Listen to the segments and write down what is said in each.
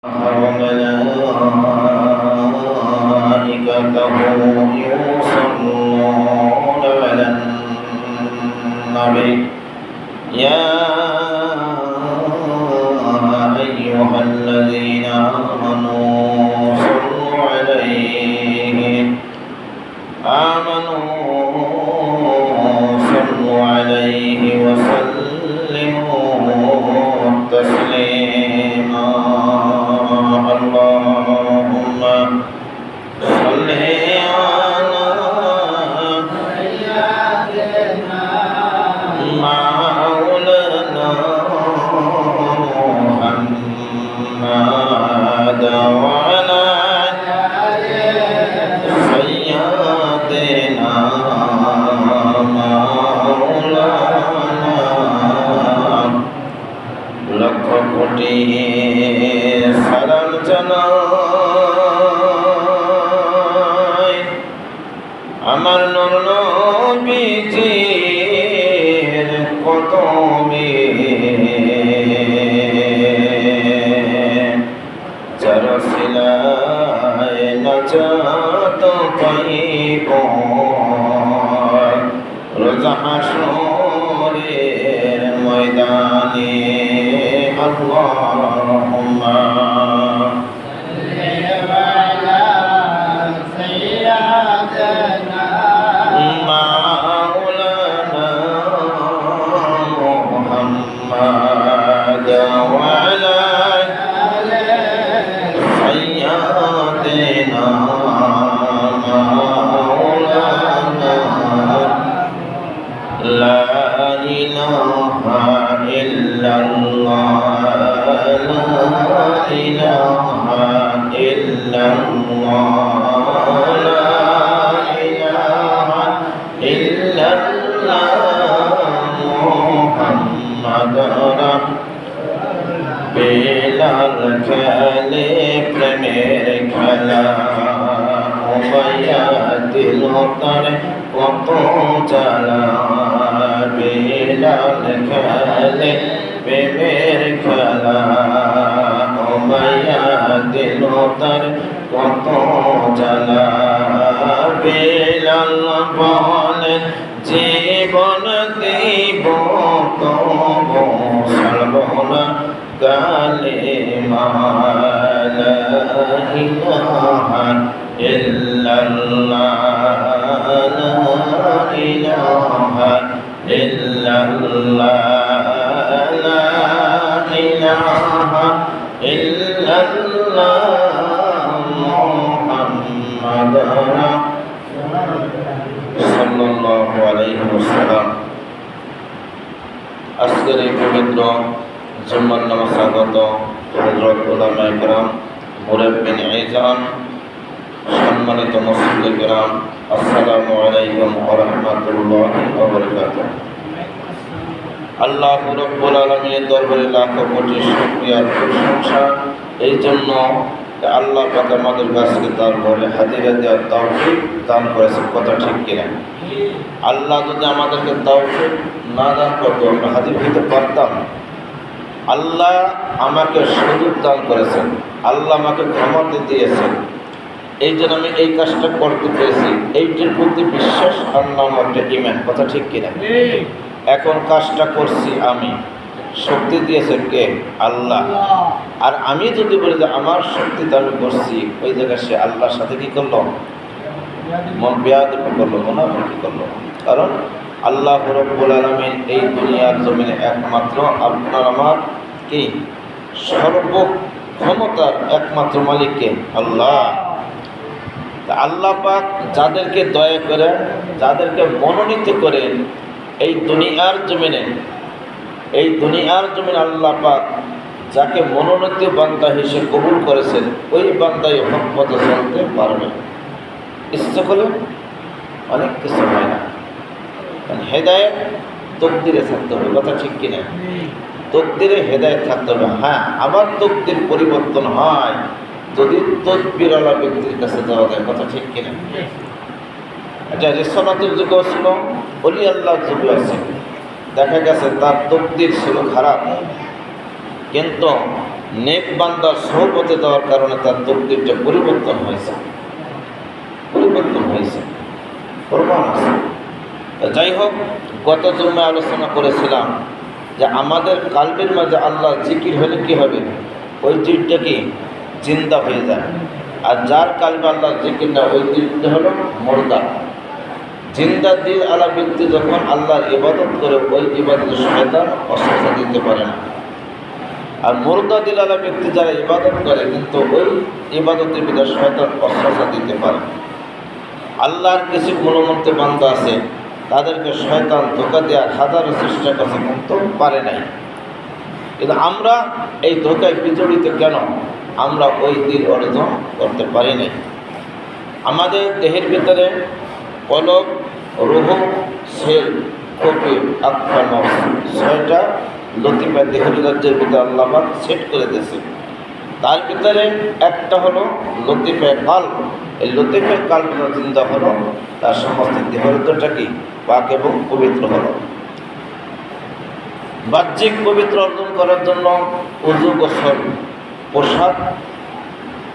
وملائكته يصلون على النبي يا أيها الذين آمنوا صلوا عليه وسلموا تسليما اللهم صل على سيدنا مولانا محمد وعلى سيدنا مولانا লক্ষ কোটি সালাম জানাই আমার নূর নবীজির কদমে যার সিলায় নাজাত পাইব রোজ হাশরের ময়দানে اللهم صل على سيدنا مولانا محمد وعلى سيدنا مولانا لا إله إلا الله لا إله إلا الله لا إله إلا الله محمد বেলাল খেলে প্রেমের খেলা দিল করে কত জ্বালা বেলাল খেলে প্রেমের খেলা দিল তার কত জ্বালা বেলাল বলে জীবন দিব তব ছাড়ব না কালেমা লা ইলাহা ইল্লাল্লাহ লা ইলাহা ইল্লাল্লাহ লা ইলাহা ইল্লাল্লাহ মুহাম্মাদুর সাল্লাল্লাহু আলাইহি ওয়াসাল্লাম। আজকের এই পবিত্র জুম্মার নামাজ আগত হযরত উলামায়ে কেরাম, মুরাব্বিন ইজান, সম্মানিত মুসলিম কেরাম, আসসালামু আলাইকুম ওয়া রাহমাতুল্লাহি ওয়া বারাকাতুহু। আল্লাহ রাব্বুল আলামিনের দরবারে লাখো কোটি শুকরিয়া প্রশংসা এই জন্য আল্লাহ পাক আমাদের কাছে তার ঘরে হাজিরা দেওয়ার তৌফিক দান করেছেন। কথা ঠিক কিনা? আল্লাহ যদি আমাদেরকে তৌফিক না দান করতো আমরা হাজির হতে পারতাম। আল্লাহ আমাকে সুযোগ দান করেছেন, আল্লাহ আমাকে ক্ষমতা দিয়েছেন, এই জন্য আমি এই কাজটা করতে পেরেছি। এইটির প্রতি বিশ্বাস আর নাম একটা ঈমান। কথা ঠিক কিনা? এখন কাজটা করছি আমি, শক্তি দিয়েছেন কে? আল্লাহ। আর আমি যদি বলি যে আমার শক্তিতে আমি করছি, ওই জায়গায় সে আল্লাহর সাথে কি করলো? বেয়াদবি করলো, মুনাফিকি করলো। কারণ আল্লাহ রাব্বুল আলামিন এই দুনিয়ার জমিনে একমাত্র আপনার আমার কি সর্বক্ষমতার একমাত্র মালিক কে? আল্লাহ। আল্লাহ পাক যাদেরকে দয়া করেন, যাদেরকে মনোনীত করেন এই দুনিয়ার জমিনে আল্লাহ পাক যাকে মনোনীত বান্দা হিসেবে কবুল করেছেন, ওই বান্দাই হক পথে চলতে পারবে। ইচ্ছা করলে অনেক কিছু হয় না, কারণ হেদায়েত তকদিরে থাকতে হবে। কথা ঠিক কিনা? তকদিরে হেদায়েত থাকতে হবে। হ্যাঁ, আবার তকদির পরিবর্তন হয় যদি তদবিরওয়ালা ব্যক্তির কাছে যাওয়া যায়। কথা ঠিক কিনা? এটা রিসালাতের যুগ ছিল, ওলি আল্লাহর যুগ আছে। দেখা গেছে তার তকদির ছিল খারাপ, কিন্তু নেক বান্দার সোহবতে দেওয়ার কারণে তার তকদিরটা পরিবর্তন হয়েছে, প্রমাণ আছে। যাই হোক, গত জন্মে আলোচনা করেছিলাম যে আমাদের কালবের মাঝে আল্লাহ জিকির হলে কি হবে, ওই দিলটা কি জিন্দা হয়ে যায়। আর যার কালবে আল্লাহ জিকির না, ওই দিলটা হলো মুর্দা। জিন্দা দিল আলা ব্যক্তি যখন আল্লাহর ইবাদত করে, ওই ইবাদতের শয়তান অস্বস্তি দিতে পারে না। আর মুর্দা দিল আলা ব্যক্তি যারা ইবাদত করে, কিন্তু ওই ইবাদতের ভিতরে শয়তান অস্বস্তি দিতে পারে। আল্লাহর কিছু গুণমন্ত্রী বান্দা আছে, তাদেরকে শয়তান ধোঁকা দেওয়ার হাজারো চেষ্টা করছে, কিন্তু পারে নাই। কিন্তু আমরা এই ধোঁকায় বিচলিত কেন? আমরা ওই দিল অর্জন করতে পারি নাই। আমাদের দেহের ভিতরে কলব, রুহ, সেল, কপি, আত্মা, নফস, 6টা লতিফা দেহের রাজ্যের ভিতরে আল্লাহ সেট করে দিয়েছে। তার ভিতরে একটা হলো লতিফা কাল্ব। এই লতিফা কাল্বটা চিন্তা হলো তার সমস্ত দেহরটা কি পাক এবং পবিত্র হলো। বাহ্যিক পবিত্র অর্জন করার জন্য উযু, গোসল, পোশাক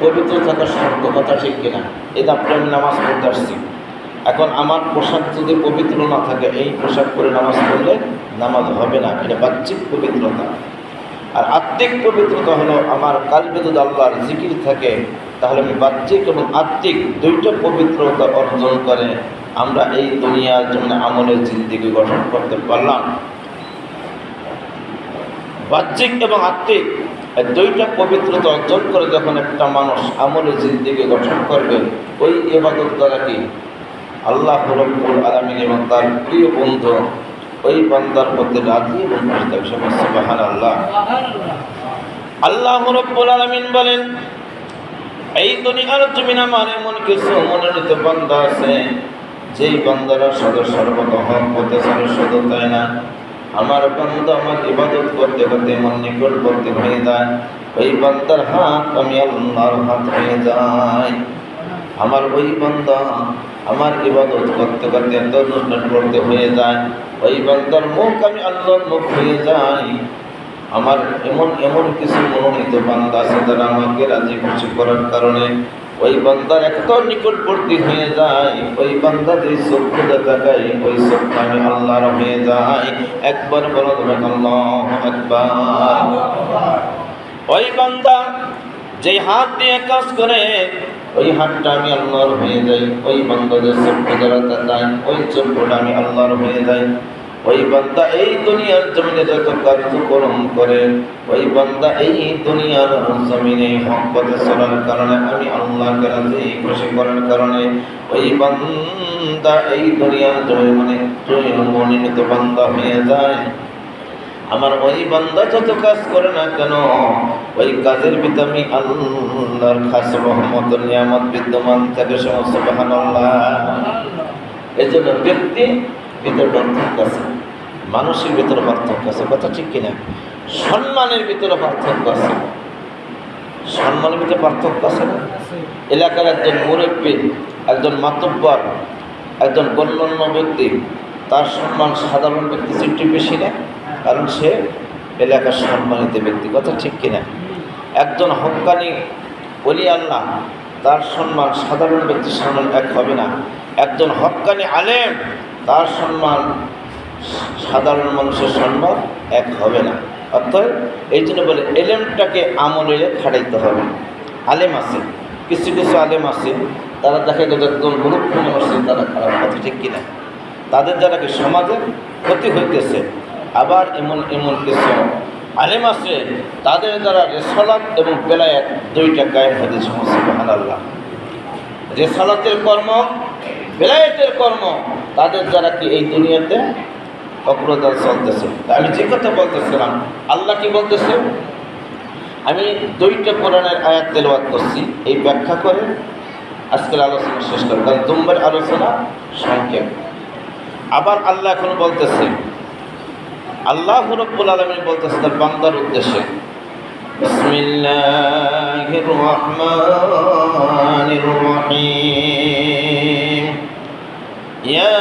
পবিত্র থাকার শর্ত, কথা ঠিক কিনা? এই আপনি আমি নামাজ পড়তে আসছি, এখন আমার পোশাক যদি পবিত্র না থাকে, এই পোশাক পরে নামাজ পড়লে নামাজ হবে না। এটা বাহ্যিক পবিত্রতা। আর আত্মিক পবিত্রতা হলো আমার কালবে যদি আল্লাহর জিকির থাকে, তাহলে আমি বাহ্যিক এবং আত্মিক দুইটা পবিত্রতা অর্জন করে আমরা এই দুনিয়ার জন্য আমলের জিন্দেগি গঠন করতে পারলাম। বাহ্যিক এবং আত্মিক এই দুইটা পবিত্রতা অর্জন করে যখন একটা মানুষ আমলের জিন্দেগি গঠন করবে, ওই ইবাদত দ্বারা কি আল্লাহ রব্বুল আলামিন এবং তার প্রিয় বন্ধু ওই বান্দার মধ্যে রাজি এবং খুশি থাকবে। সুবহানাল্লাহ। আল্লাহ রব্বুল আলামিন বলেন, এই দুনিয়ার জমিনে আমার এমন কিছু মনোনীত বান্দা আছে, যেই বান্দারা সর্বদা হক পথে চলে, শুধু তাই না, আমার বান্দা আমার ইবাদত করতে করতে এমন নিকটবর্তী হয়ে যায়, ওই বান্দার হাত আমি আল্লাহর হাত হয়ে যায়। আমার ওই বান্দা আমার ইবাদত করতে করতে এত নিকটবর্তী হয়ে যায়, ওই বান্দার মুখ আমি আল্লাহর মুখ হয়ে যাই। আমার এমন এমন কিছু মনোনীত বান্দা আছে যারা আমাকে রাজি খুশি করার কারণে ওই বান্দার এত নিকটবর্তী হয়ে যায়, ওই বান্দা যে চক্ষু দেখায়, ওই চক্ষু আমি আল্লাহর হয়ে যাই। একবার বলো তুমি আল্লাহু আকবার। ওই বান্দা যে হাত দিয়ে কাজ করে, ওই হাতটা আমি আল্লাহর হয়ে যাই। ওই বান্দা যে চক্ষু দ্বারা তাকায়, ওই চক্ষুটা আমি আল্লাহর হয়ে যাই। ওই বান্দা এই দুনিয়ার জমিনে যত কার্যক্রম করে, ওই বান্দা এই দুনিয়ার জমিনে হক পথে চলার কারণে আমি আল্লাহকে রাজি খুশি করার কারণে ওই বান্দা এই দুনিয়ার জমিনে মনোনীত বান্দা হয়ে যায়। আমার ওই বান্দা যত কাজ করে না কেন, ওই কাজের ভিতরে আমি আল্লাহর খাস রহমত নিয়ামত বিদ্যমান থাকে। সুবহানাল্লাহ। এজন্য ব্যক্তি ভিতরে পার্থক্য আছে, মানুষের ভিতরে পার্থক্য আছে, কথা ঠিক কিনা? সম্মানের ভিতরে পার্থক্য আছে, সম্মানের ভিতরে পার্থক্য আছে না? এলাকার একজন মুরব্বী, একজন মাতব্বর, একজন গণ্যমান্য ব্যক্তি, তার সম্মান সাধারণ ব্যক্তি চেয়ে বেশি না, কারণ সে এলাকার সম্মানিত ব্যক্তি, কথা ঠিক কিনা? একজন হক্কানি ওলি আল্লাহ, তার সম্মান সাধারণ ব্যক্তির সম্মান এক হবে না। একজন হক্কানি আলেম, তার সম্মান সাধারণ মানুষের সম্মান এক হবে না। অর্থাৎ এই জন্য বলে এলেমটাকে আমলে খাটাইতে হবে। আলেম আছে, কিছু কিছু আলেম আছে, তারা দেখা গেছে একদম মূর্খ মানুষ, তারা খারাপ, কথা ঠিক কিনা? তাদের দ্বারা কি সমাজের ক্ষতি হইতেছে। আবার এমন এমন কিছু আলেম আছে, তাদের দ্বারা রেসালাত এবং বেলায়াত দুইটা কায়েম হতে সমস্যা। সুবহানাল্লাহ। রেসালাতের কর্ম, বেলায়েতের কর্ম, তাদের দ্বারা কি এই দুনিয়াতে অগ্রদল চলতেছে। আমি যে কথা বলতেছিলাম, আল্লাহ কি বলতেছে, আমি দুইটা কোরআনের আয়াত তেলাওয়াত করছি, এই ব্যাখ্যা করে আজকের আলোচনা শেষ করব, কারণ তোমার আলোচনা সংক্ষেপ। আবার আল্লাহ এখন বলতেছে, আল্লাহ রাব্বুল আলামিন বলতেছে তার বান্দার উদ্দেশ্যে, বিসমিল্লাহির রহমানির রহিম, ইয়া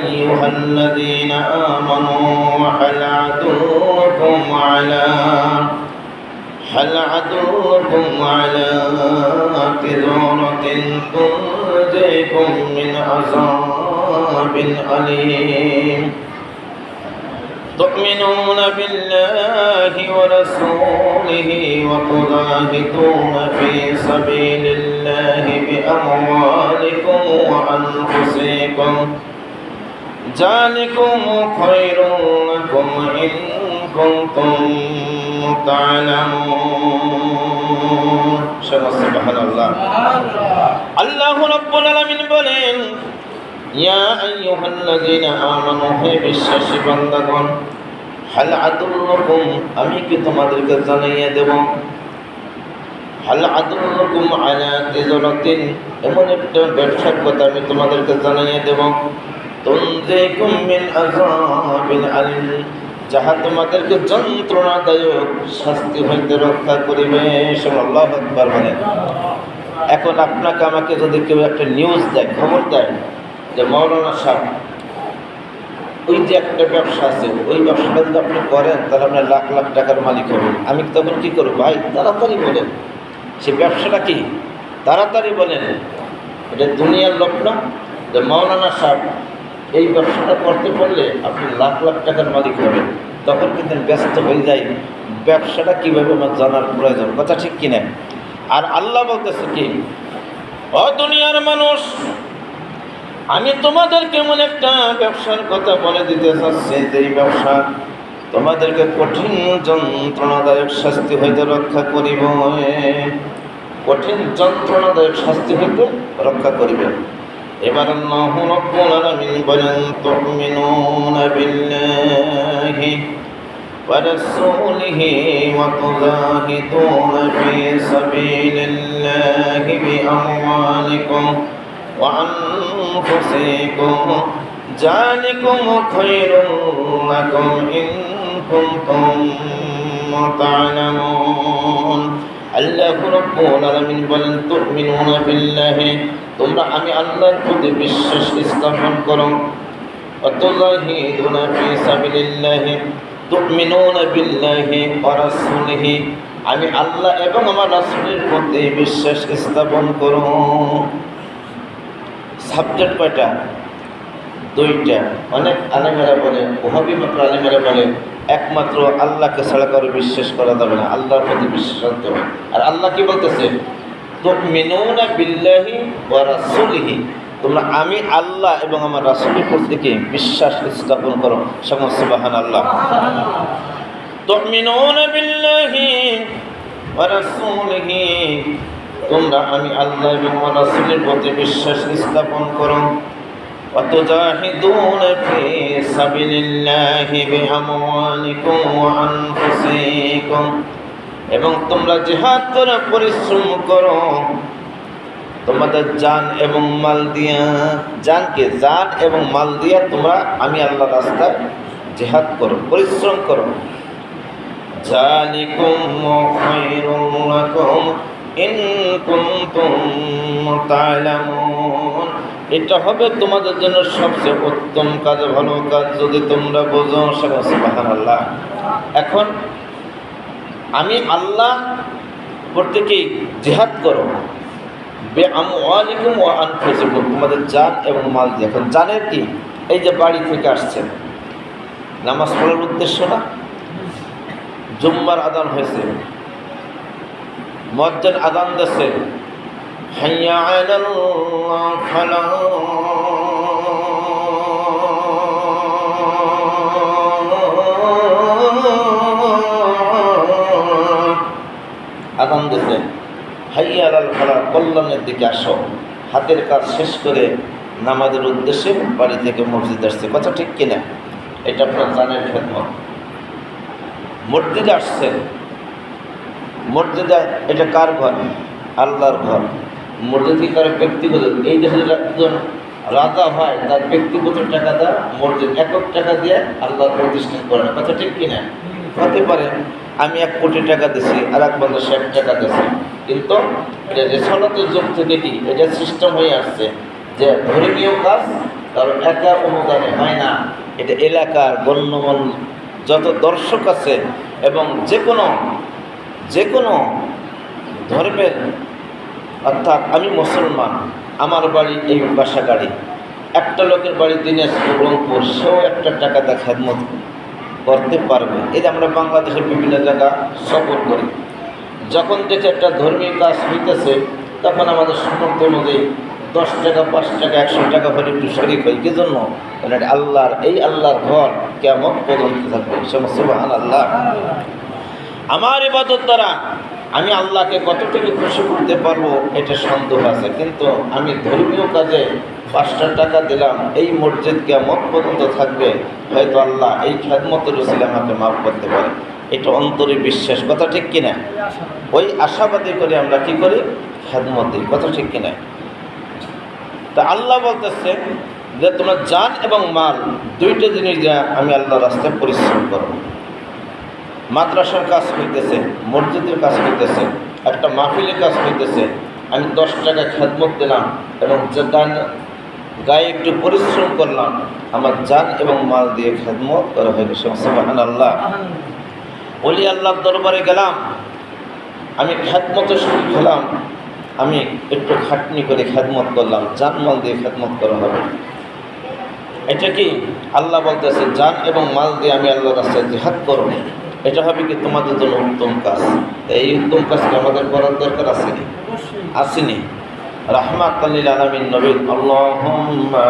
আইয়ুহাল্লাযীনা আমানু হাল আদুল্লুকুম আলা তিজারাতিন তুনজিকুম মিন আযাবিন আলীম تؤمنون بالله ورسوله وتجاهدون في سبيل الله بأموالكم وأنفسكم ذلكم خير لكم إن كنتم تعلمون سبحان الله الله رب العالمين বলেন ইয়া আইয়ুহাল্লাযীনা আমানু হে বিশ্বাসী বান্দাগণ হাল আদুল্লুকুম আমি কি তোমাদেরকে জানাইয়া দেব হাল আদুল্লুকুম আলা তিজারাতিন এমন একটা ব্যবসার কথা আমি তোমাদেরকে জানাইয়া দেব তুনজিকুম মিন আযাবিন আলীম যাহা তোমাদেরকে যন্ত্রণাদায়ক শাস্তি হইতে রক্ষা করিবে আল্লাহু আকবার বলেন। এখন আপনাকে আমাকে যদি কেউ একটা নিউজ দেয়, খবর দেয় যে মাওলানা সাহেব ওই যে একটা ব্যবসা আছে, ওই ব্যবসাটা যদি আপনি করেন তাহলে আপনার লাখ লাখ টাকার মালিক হবেন, আমি তখন কী করব? ভাই তাড়াতাড়ি বলেন সে ব্যবসাটা কি, তাড়াতাড়ি বলেন। এটা দুনিয়ার লোক না যে মাওলানা সাহেব এই ব্যবসাটা করতে পারলে আপনি লাখ লাখ টাকার মালিক হবেন, তখন কিন্তু ব্যস্ত হয়ে যায় ব্যবসাটা কীভাবে আমার জানার প্রয়োজন, কথা ঠিক কিনা? আর আল্লাহ বলতেছে কি, ও দুনিয়ার মানুষ আমি তোমাদেরকে এমন একটা ব্যবসার কথা বলে দিতে চাচ্ছি যেই ব্যবসা তোমাদেরকে কঠিন যন্ত্রণাদায়ক শাস্তি হইতে রক্ষা করিব, কঠিন যন্ত্রণাদায়ক শাস্তি হইতে রক্ষা করিবে। এবার আল্লাহু রাব্বুল আলামিন বলেন তুমিনুনা বিল্লাহি ওয়া রাসূলিহি ওয়া তুজাহিদুনা ফি সাবিলিল্লাহি বিআমওয়ালিকুম وأنفسكم ذلكم خير لكم إن كنتم تعلمون আল্লাহ রাব্বুল আলামিন বলেন তুমিনুনা বিল্লাহি তোমরা আমি আল্লাহর প্রতি বিশ্বাস স্থাপন করো, ওয়াতুজাহিদুনা ফি সাবিলিল্লাহি তুমিনুনা বিল্লাহি ওয়া রাসূলিহি আমি আল্লাহ এবং আমার রাসূলের প্রতি বিশ্বাস স্থাপন করো। সাবজেক্ট কয়টা? দুইটা। অনেক আলেমেরা বলে, ওহাবি মাত্র আলেমেরা বলে একমাত্র আল্লাহকে ছাড়া করে বিশ্বাস করা যাবে না, আল্লাহর প্রতি বিশ্বাস রাখতে হবে। আর আল্লাহ কি বলতেছে? তুমিনুনা বিল্লাহি ওয়া রাসূলিহি তোমরা আমি আল্লাহ এবং আমার রাসূলের প্রতি কি বিশ্বাস স্থাপন করো। সুবহানাল্লাহ। তুমিনুনা বিল্লাহি ওয়া রাসূলিহি তোমরা আমি আল্লাহ এবং আমার রাসূলের প্রতি বিশ্বাস স্থাপন করো। ওয়া তুজাহিদুনা ফি সাবিলিল্লাহি বিআমওয়ালিকুম ওয়া আনফুসিকুম এবং তোমরা জিহাদ করে পরিশ্রম করো তোমাদের জান এবং মাল দিয়া, জানকে জান এবং মাল দিয়া তোমরা আমি আল্লাহর রাস্তায় জিহাদ করো, পরিশ্রম করো। যালিকুম খায়রুল লাকুম ইন কুনতুম তা'লামুন এটা হবে তোমাদের জন্য সবচেয়ে উত্তম কাজ, ভালো কাজ যদি তোমরা বোঝো। সুবহানাল্লাহ। এখন আমি আল্লাহ প্রত্যেকে জিহাদ করো বিআমওয়ালিকুম ওয়া আনফুসিকুম তোমাদের জান এবং মাল দিয়ে। এখন জানের কি? এই যে বাড়ি থেকে আসছেন নামাজ পড়ার উদ্দেশ্য না, জুম্মার আযান হয়েছে, মুয়াজ্জিন আযান দিয়েছে, হাইয়া আলাল্লাহ ফালাহ, আযান দিয়েছে হাইয়া আলাল ফালাহ কল্যাণের দিকে আসো, হাতের কাজ শেষ করে নামাজের উদ্দেশ্যে বাড়ি থেকে মসজিদে আসছে, কথা ঠিক কিনা? এটা আপনার জানের খেদমত। মসজিদে আসছেন, মসজিদে এটা কার ঘর? আল্লাহর ঘর। মসজিদ কি কারো ব্যক্তিগত? এই দেশের একজন রাজা হয় তার ব্যক্তিগত টাকা দেয় মসজিদ, একক টাকা দিয়ে আল্লাহর প্রতিষ্ঠান করে না, কথা ঠিক কিনা? হতে পারে আমি 1 কোটি টাকা দিছি আর এক বন্ধু 100 টাকা দিছি, কিন্তু এটা রেসালতের যুগ থেকে কি এটা সিস্টেম হয়ে আসছে যে ধর্মীয় কাজ কারণ একা অনুদানে হয় না, এটা এলাকার গণ্যমান্য যত দর্শক আছে এবং যে কোনো ধর্মের, অর্থাৎ আমি মুসলমান, আমার বাড়ি এই বাসাগাড়ি, একটা লোকের বাড়ি দিনাজপুর রংপুর, সেও একটা টাকাতে খেদমত করতে পারবে। এই যে আমরা বাংলাদেশের বিভিন্ন জায়গা সফর করি, যখন দেখে একটা ধর্মীয় কাজ হইতেছে তখন আমাদের সামর্থ্য অনুযায়ী 10 টাকা 5 টাকা 100 টাকা করে একটু শরিক হয়। কি জন্য? আল্লাহর ঘর কিয়ামত পর্যন্ত থাকবে। সুবহানাল্লাহ। আমার ইবাদত দ্বারা আমি আল্লাহকে কতটুকু খুশি করতে পারবো এটা সন্দেহ আছে, কিন্তু আমি ধর্মীয় কাজে 5টা টাকা দিলাম, এই মসজিদ কিয়ামত পর্যন্ত থাকবে, হয়তো আল্লাহ এই খেদমতের উসিলায় আমাকে মাফ করতে পারে। এটা অন্তরে বিশ্বাস, কথা ঠিক কিনা? ওই আশাবাদী করে আমরা কি করি? খেদমত দিই, কথা ঠিক কিনা? তা আল্লাহ বলতেছে যে তোমরা জান এবং মাল দুইটা জিনিস যা আমি আল্লাহর রাস্তায় পরিশ্রম করো। মাদ্রাসার কাজ হইতেছে, মসজিদের কাজ হইতেছে, একটা মাহফিলের কাজ হইতেছে, আমি 10 টাকা খেদমত দিলাম এবং গায়ে একটু পরিশ্রম করলাম, আমার জান এবং মাল দিয়ে খেদমত করা হইল। সুবহানাল্লাহ। ওলি আল্লাহর দরবারে গেলাম, আমি খেদমতের শরীক হলাম, আমি একটু খাটনি করে খেদমত করলাম, জান মাল দিয়ে খেদমত করা হবে। এটা কি আল্লাহ বলতেছে জান এবং মাল দিয়ে আমি আল্লাহর রাস্তায় জিহাদ করব, এটা হবে কি তোমাদের জন্য উত্তম কাজ। এই উত্তম কাজকে আমাদের করার দরকার আসেনি? আসেনি? রাহমাতাল লিল আলামিন নবী আল্লাহুম্মা